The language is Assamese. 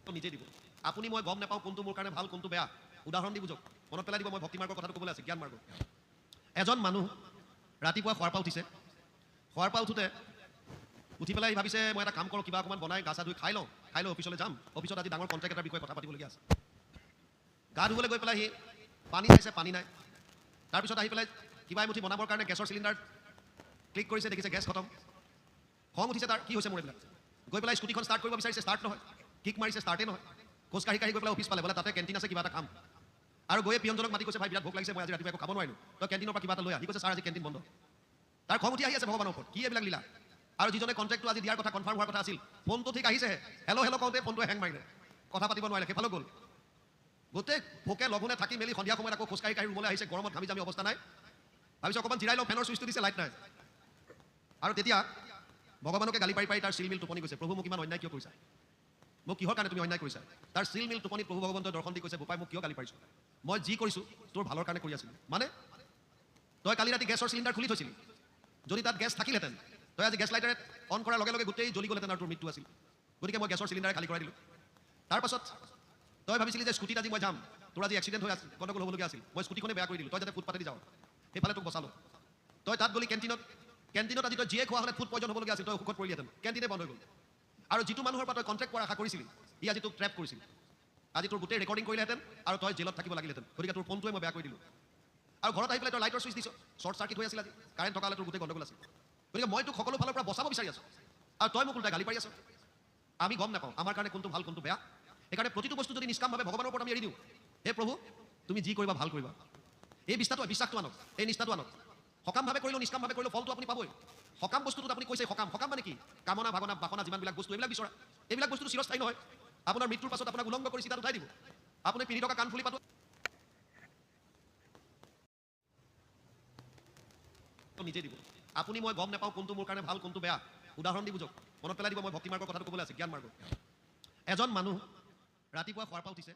নিজে দিব আপুনি মই গম নাপাওঁ কোনটো মোৰ কাৰণে ভাল কোনটো বেয়া উদাহৰণ দি বুজক মনত পেলাই দিব মই ভক্তি মাৰ্গৰ কথাটো ক'বলৈ আছে জ্ঞান মাৰ্গ এজন মানুহ ৰাতিপুৱা শুৱাৰ পৰা উঠিছে শুৱাৰ পৰা উঠি পেলাই ভাবিছে মই এটা কাম কৰোঁ কিবা অকণমান বনাই গা চা ধুই খাই লৈ অফিচলৈ যাম অফিচত আজি ডাঙৰ কণ্ট্ৰেক্ট এটাৰ বিষয়ে কথা পাতিবলগীয়া আছে গা ধুবলৈ গৈ পেলাই সি পানী খাইছে পানী নাই তাৰপিছত আহি পেলাই কিবা এমুঠি বনাবৰ কাৰণে গেছৰ চিলিণ্ডাৰ ক্লিক কৰিছে দেখিছে গেছ খতম খং উঠিছে তাৰ কি হৈছে মোৰ এইবিলাক গৈ পেলাই স্কুটিখন ষ্টাৰ্ট কৰিব বিচাৰিছে ষ্টাৰ্ট নহয় কিক মাৰিছে ষ্টাৰ্টেই নহয় খোজকাঢ়ি গৈ পেলাই অফিচ পালে বোলে তাতে কেণ্টিন আছে কিবা এটা খাম আৰু গৈয়ে পিয়নজনক মাতি কৈছে ভাই বিৰাট ভোক লাগিছে মই আজি ৰাতিপুৱা একো খাব নোৱাৰিলোঁ তই কেণ্টিনৰ পৰা কিবা এটা লৈ আহি কৈছে ছাৰ আজি কেণ্টিন বন্ধ তাৰ খং উঠি আহি আছে ভগৱানৰ ওপৰত কি এইবিলাক লীলা আৰু যিজনে কণ্ট্ৰেক্টটো আজি দিয়াৰ কথা কনফাৰ্ম হোৱাৰ কথা আছিল ফোনটো ঠিক আহিছেহে হেল্ল' কওঁতে ফোনটোৱে হেং মাৰিলে কথা পাতিব নোৱাৰিলে সেইফালে গ'ল গোটেই ভোকে লঘোণে থাকি মেলি সন্ধিয়া সময়ত আকৌ খোজকাঢ়ি ৰুমলৈ আহিছে গৰমত ঘামি জামি অৱস্থা নাই ভাবিছে অকণমান জিৰাই লওঁ ফেনৰ চুইচটো দিছে লাইট নাই আৰু তেতিয়া ভগৱানকে গালি পাৰি তাৰ চিল মিল টোপনি গৈছে প্ৰভু মোক ইমান অন্যায় কিয় কৰিছা মোক কিহৰ কাৰণে তুমি অন্যায় কৰিছা তাৰ চিল মিল টোপনি প্ৰভু ভগৱন্তই দৰ্শন দি কৈছে বোপাই মোক কিয় গালি পাৰিছোঁ মই যি কৰিছোঁ তোৰ ভালৰ কাৰণে কৰি আছিলোঁ মানে তই কালি ৰাতি গেছৰ চিলিণ্ডাৰ খুলি থৈছিলি যদি তাত গেছ থাকিলহেঁতেন তই আজি গেছ লাইটাৰে অন কৰাৰ লগে লগে গোটেই জ্বলি গ'লহেঁতেন আৰু তোৰ মৃত্যু আছিল গতিকে মই গেছৰ চিলিণ্ডাৰ খালী কৰাই দিলোঁ তাৰপাছত তই ভাবিছিলি যে স্কুটিত আজি মই যাম তোৰ আজি এক্সিডেণ্ট হৈ গণ্ডগোল হ'বলগীয়া আছিল মই স্কুটিখনে বেয়া কৰি দিলোঁ তই যাতে ফুটপাতেদি যাওঁ সেইফালে তোক বচালোঁ তই তাত গ'লি কেণ্টিনত আজি তই যিয়ে খোৱা হ'লে ফুড পয়জন হ'বলগীয়া আছিল তই সুখত পৰিলিহেঁতেন কেণ্টিনে বন্ধ হৈ গ'ল আৰু যিটো মানুহৰ পৰা তই কণ্ট্ৰেক্ট কৰা আশা কৰিছিলি ই আজি তোক ট্ৰেপ কৰিছিল আজি তোৰ গোটেই ৰেকৰ্ডিং কৰিলেহেঁতেন আৰু তই জেলত থাকিব লাগিলেহেঁতেন গতিকে তোৰ ফোনটোৱে মই বেয়া কৰি দিলোঁ আৰু ঘৰত আহি পেলাই তই লাইটৰ চুইচ দিছ শ্বৰ্ট চাৰ্কিট হৈ আছিল আজি কাৰেণ্ট থকা হ'লে তোৰ গোটেই গণ্ডগোল আছিল গতিকে মই তোক সকলো ফালৰ পৰা বচাব বিচাৰি আছোঁ আৰু তই মোক ওলোটাই গালি পাৰি আছ আমি গম নাপাওঁ আমাৰ কাৰণে কোনটো ভাল কোনটো বেয়া সেইকাৰণে প্ৰতিটো বস্তু যদি নিষ্কামভাৱে ভগৱানৰ ওপৰত আমি এৰি দিওঁ হে প্ৰভু তুমি যি কৰিবা ভাল কৰিবা এই বিশ্বাসটো আনক এই নিষ্ঠাটো আনক সকামভাৱে কৰিলেও নিষ্কামভাৱে কৰিলেও ফলটো আপুনি পাবই সকাম বস্তুটোত আপুনি কৈছে সকাম মানে কি কামনা ভাগনা বাসনা যিমানবিলাক বস্তু এইবিলাক বিচৰা এইবিলাক বস্তু চিৰস্থায়ী নহয় আপোনাৰ মৃত্যুৰ পাছত আপোনাক উলংগ কৰি চিতাত উঠাই দিব আপুনি পিন্ধি থকা কাণফুলি পাতো নিজে দিব আপুনি মই গম নাপাওঁ কোনটো মোৰ কাৰণে ভাল কোনটো বেয়া উদাহৰণ দি বুজক মনত পেলাই দিব মই ভক্তি মাৰ্গৰ কথাটো ক'বলৈ আছে জ্ঞান মাৰ্গ এজন মানুহ ৰাতিপুৱা শুৱাৰ পৰা উঠিছে